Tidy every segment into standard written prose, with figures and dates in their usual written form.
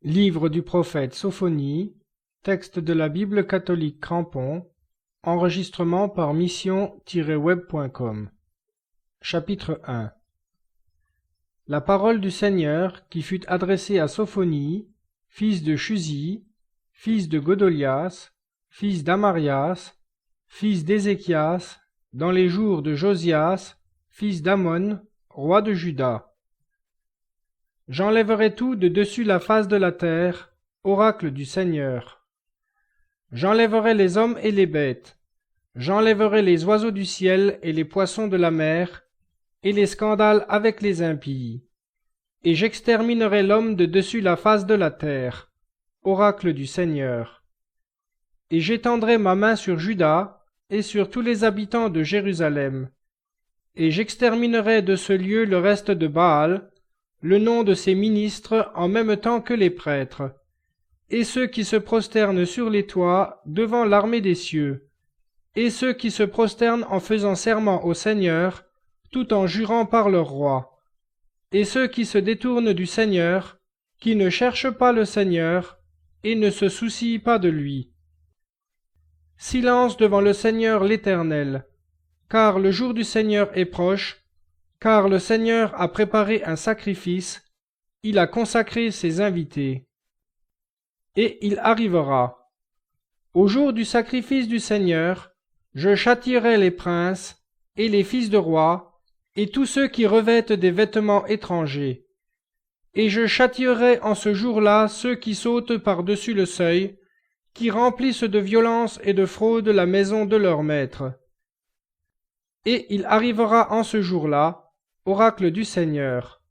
Livre du prophète Sophonie, texte de la Bible catholique Crampon, enregistrement par mission-web.com. Chapitre 1. La parole du Seigneur qui fut adressée à Sophonie, fils de Chuzi, fils de Godolias, fils d'Amarias, fils d'Ézéchias, dans les jours de Josias, fils d'Amon, roi de Juda. J'enlèverai tout de dessus la face de la terre, oracle du Seigneur. J'enlèverai les hommes et les bêtes, j'enlèverai les oiseaux du ciel et les poissons de la mer, et les scandales avec les impies. Et j'exterminerai l'homme de dessus la face de la terre, oracle du Seigneur. Et j'étendrai ma main sur Juda et sur tous les habitants de Jérusalem. Et j'exterminerai de ce lieu le reste de Baal, le nom de ses ministres en même temps que les prêtres, et ceux qui se prosternent sur les toits devant l'armée des cieux, et ceux qui se prosternent en faisant serment au Seigneur, tout en jurant par leur roi, et ceux qui se détournent du Seigneur, qui ne cherchent pas le Seigneur, et ne se soucient pas de lui. Silence devant le Seigneur l'Éternel, car le jour du Seigneur est proche, car le Seigneur a préparé un sacrifice, il a consacré ses invités. Et il arrivera. Au jour du sacrifice du Seigneur, je châtierai les princes, et les fils de rois, et tous ceux qui revêtent des vêtements étrangers. Et je châtierai en ce jour-là ceux qui sautent par-dessus le seuil, qui remplissent de violence et de fraude la maison de leur maître. Et il arrivera en ce jour-là, oracle du Seigneur.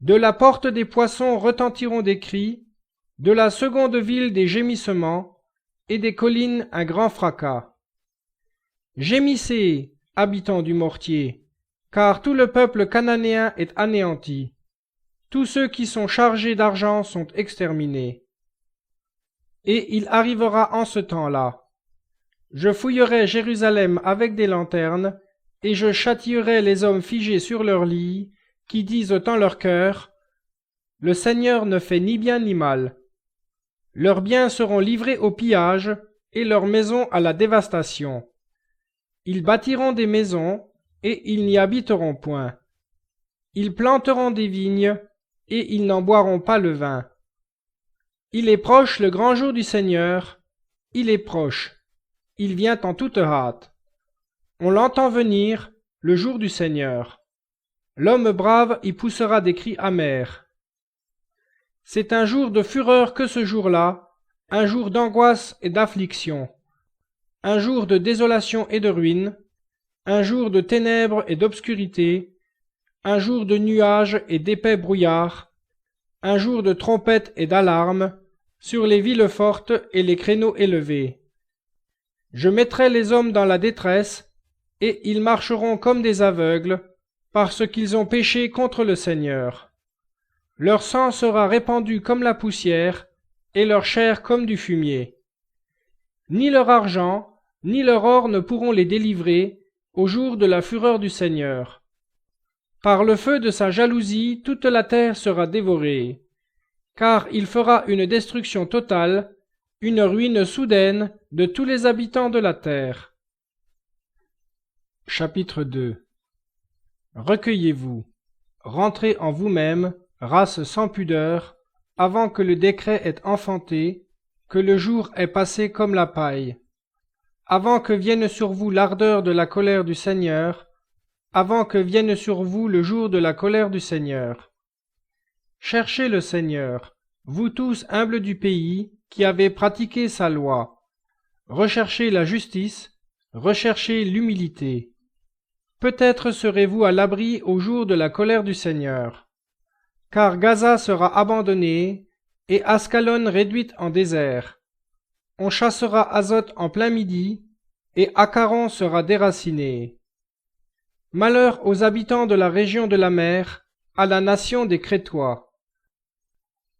De la porte des poissons retentiront des cris, de la seconde ville des gémissements, et des collines un grand fracas. Gémissez, habitants du mortier, car tout le peuple cananéen est anéanti. Tous ceux qui sont chargés d'argent sont exterminés. Et il arrivera en ce temps-là. Je fouillerai Jérusalem avec des lanternes, et je châtierai les hommes figés sur leur lit, qui disent en leur cœur, « Le Seigneur ne fait ni bien ni mal. » Leurs biens seront livrés au pillage, et leurs maisons à la dévastation. Ils bâtiront des maisons, et ils n'y habiteront point. Ils planteront des vignes, et ils n'en boiront pas le vin. Il est proche le grand jour du Seigneur, il est proche, il vient en toute hâte. On l'entend venir, le jour du Seigneur. L'homme brave y poussera des cris amers. C'est un jour de fureur que ce jour-là, un jour d'angoisse et d'affliction, un jour de désolation et de ruine, un jour de ténèbres et d'obscurité, un jour de nuages et d'épais brouillards, un jour de trompettes et d'alarmes, sur les villes fortes et les créneaux élevés. Je mettrai les hommes dans la détresse, et ils marcheront comme des aveugles, parce qu'ils ont péché contre le Seigneur. Leur sang sera répandu comme la poussière, et leur chair comme du fumier. Ni leur argent, ni leur or ne pourront les délivrer au jour de la fureur du Seigneur. Par le feu de sa jalousie, toute la terre sera dévorée, car il fera une destruction totale, une ruine soudaine de tous les habitants de la terre. Chapitre 2. Recueillez-vous, rentrez en vous-même, race sans pudeur, avant que le décret ait enfanté, que le jour ait passé comme la paille, avant que vienne sur vous l'ardeur de la colère du Seigneur, avant que vienne sur vous le jour de la colère du Seigneur. Cherchez le Seigneur, vous tous humbles du pays, qui avez pratiqué sa loi. Recherchez la justice, recherchez l'humilité. Peut-être serez-vous à l'abri au jour de la colère du Seigneur. Car Gaza sera abandonnée, et Ascalon réduite en désert. On chassera Azote en plein midi, et Acaron sera déraciné. Malheur aux habitants de la région de la mer, à la nation des Crétois.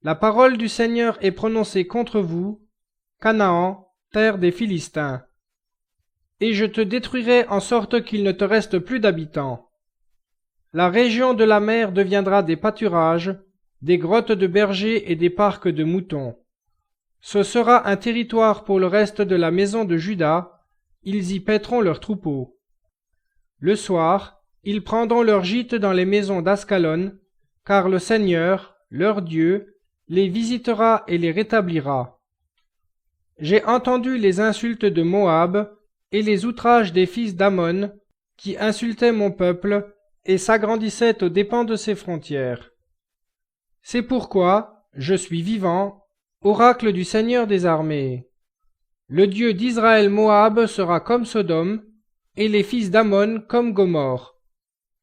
La parole du Seigneur est prononcée contre vous, Canaan, terre des Philistins. Et je te détruirai en sorte qu'il ne te reste plus d'habitants. La région de la mer deviendra des pâturages, des grottes de bergers et des parcs de moutons. Ce sera un territoire pour le reste de la maison de Juda, ils y paîtront leurs troupeaux. Le soir, ils prendront leur gîte dans les maisons d'Ascalon, car le Seigneur, leur Dieu, les visitera et les rétablira. J'ai entendu les insultes de Moab et les outrages des fils d'Ammon, qui insultaient mon peuple et s'agrandissaient aux dépens de ses frontières. C'est pourquoi, je suis vivant, oracle du Seigneur des armées. Le Dieu d'Israël Moab sera comme Sodome, et les fils d'Ammon comme Gomorrhe,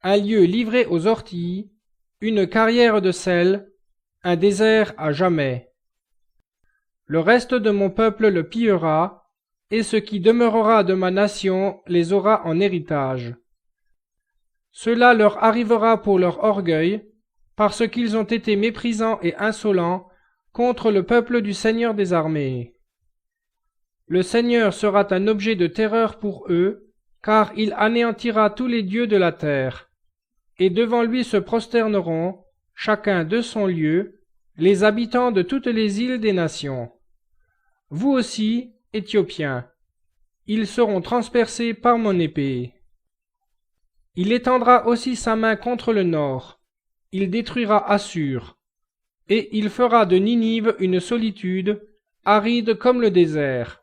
un lieu livré aux orties, une carrière de sel, un désert à jamais. Le reste de mon peuple le pillera, et ce qui demeurera de ma nation les aura en héritage. Cela leur arrivera pour leur orgueil, parce qu'ils ont été méprisants et insolents contre le peuple du Seigneur des armées. Le Seigneur sera un objet de terreur pour eux, car il anéantira tous les dieux de la terre. Et devant lui se prosterneront, chacun de son lieu, les habitants de toutes les îles des nations. Vous aussi, Éthiopiens, ils seront transpercés par mon épée. Il étendra aussi sa main contre le nord, il détruira Assur, et il fera de Ninive une solitude, aride comme le désert.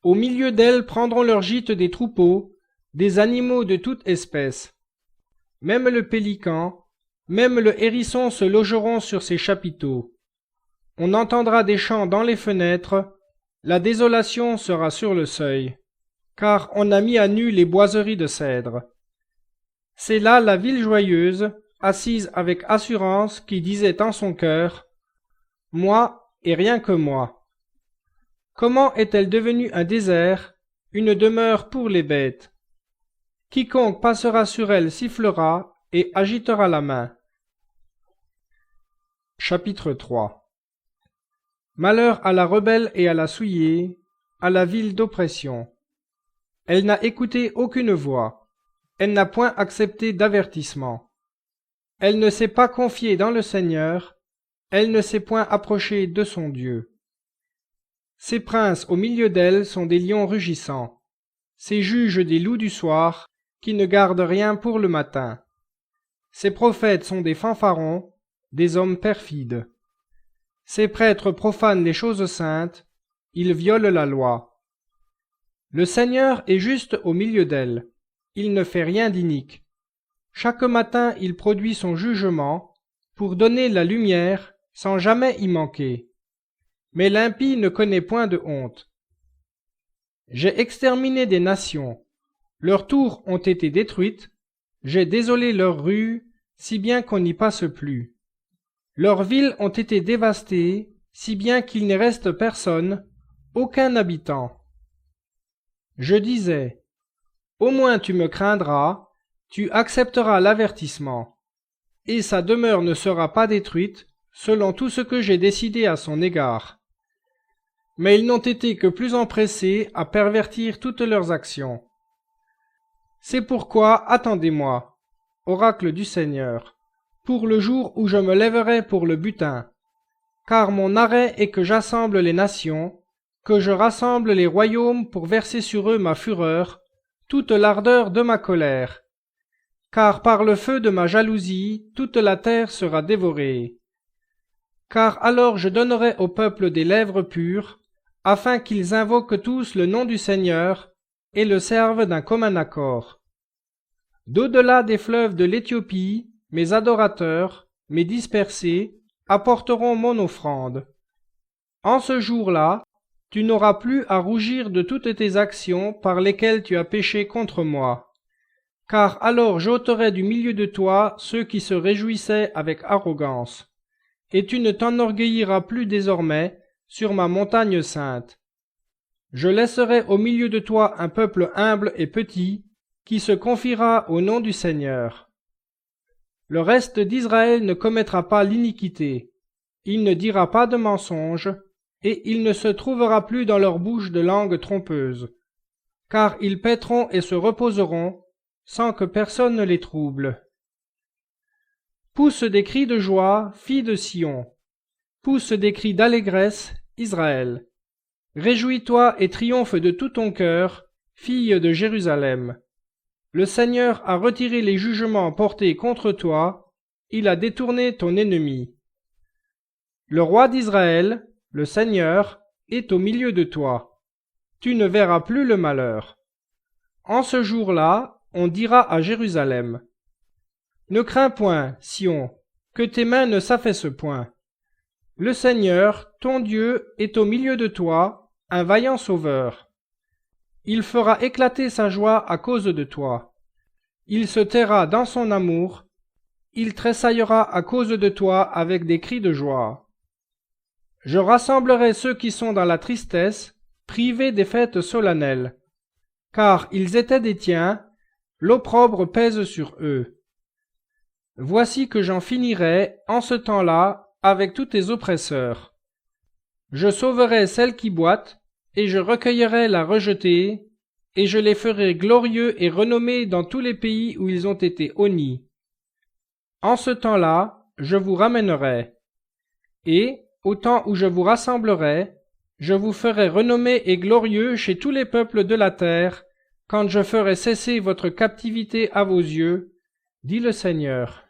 Au milieu d'elle prendront leur gîte des troupeaux, des animaux de toute espèce. Même le pélican, même le hérisson se logeront sur ses chapiteaux. On entendra des chants dans les fenêtres, la désolation sera sur le seuil, car on a mis à nu les boiseries de cèdre. C'est là la ville joyeuse, assise avec assurance, qui disait en son cœur, « Moi et rien que moi ». Comment est-elle devenue un désert, une demeure pour les bêtes? Quiconque passera sur elle sifflera et agitera la main. Chapitre 3. Malheur à la rebelle et à la souillée, à la ville d'oppression. Elle n'a écouté aucune voix, elle n'a point accepté d'avertissement. Elle ne s'est pas confiée dans le Seigneur, elle ne s'est point approchée de son Dieu. Ses princes au milieu d'elle sont des lions rugissants, ses juges des loups du soir, qui ne gardent rien pour le matin. Ses prophètes sont des fanfarons, des hommes perfides. Ses prêtres profanent les choses saintes, ils violent la loi. Le Seigneur est juste au milieu d'elle, il ne fait rien d'inique. Chaque matin il produit son jugement, pour donner la lumière, sans jamais y manquer. Mais l'impie ne connaît point de honte. J'ai exterminé des nations, leurs tours ont été détruites, j'ai désolé leurs rues, si bien qu'on n'y passe plus. Leurs villes ont été dévastées, si bien qu'il n'y reste personne, aucun habitant. Je disais, au moins tu me craindras, tu accepteras l'avertissement, et sa demeure ne sera pas détruite, selon tout ce que j'ai décidé à son égard. Mais ils n'ont été que plus empressés à pervertir toutes leurs actions. C'est pourquoi attendez-moi, oracle du Seigneur, pour le jour où je me lèverai pour le butin, car mon arrêt est que j'assemble les nations, que je rassemble les royaumes pour verser sur eux ma fureur, toute l'ardeur de ma colère, car par le feu de ma jalousie toute la terre sera dévorée. Car alors je donnerai au peuple des lèvres pures, afin qu'ils invoquent tous le nom du Seigneur et le servent d'un commun accord. D'au-delà des fleuves de l'Éthiopie, mes adorateurs, mes dispersés, apporteront mon offrande. En ce jour-là, tu n'auras plus à rougir de toutes tes actions par lesquelles tu as péché contre moi. Car alors j'ôterai du milieu de toi ceux qui se réjouissaient avec arrogance, et tu ne t'enorgueilliras plus désormais sur ma montagne sainte. Je laisserai au milieu de toi un peuple humble et petit, qui se confiera au nom du Seigneur. Le reste d'Israël ne commettra pas l'iniquité, il ne dira pas de mensonge, et il ne se trouvera plus dans leur bouche de langue trompeuse, car ils paîtront et se reposeront, sans que personne ne les trouble. Pousse des cris de joie, fille de Sion. Pousse des cris d'allégresse, Israël. Réjouis-toi et triomphe de tout ton cœur, fille de Jérusalem. Le Seigneur a retiré les jugements portés contre toi, il a détourné ton ennemi. Le roi d'Israël, le Seigneur, est au milieu de toi. Tu ne verras plus le malheur. En ce jour-là, on dira à Jérusalem: Ne crains point, Sion, que tes mains ne s'affaissent point. Le Seigneur, ton Dieu, est au milieu de toi, un vaillant sauveur. Il fera éclater sa joie à cause de toi. Il se taira dans son amour, il tressaillera à cause de toi avec des cris de joie. Je rassemblerai ceux qui sont dans la tristesse, privés des fêtes solennelles. Car ils étaient des tiens, l'opprobre pèse sur eux. Voici que j'en finirai, en ce temps-là, avec tous tes oppresseurs. Je sauverai celle qui boite, et je recueillerai la rejetée, et je les ferai glorieux et renommés dans tous les pays où ils ont été honnis. En ce temps-là, je vous ramènerai, et, au temps où je vous rassemblerai, je vous ferai renommés et glorieux chez tous les peuples de la terre, quand je ferai cesser votre captivité à vos yeux, dit le Seigneur.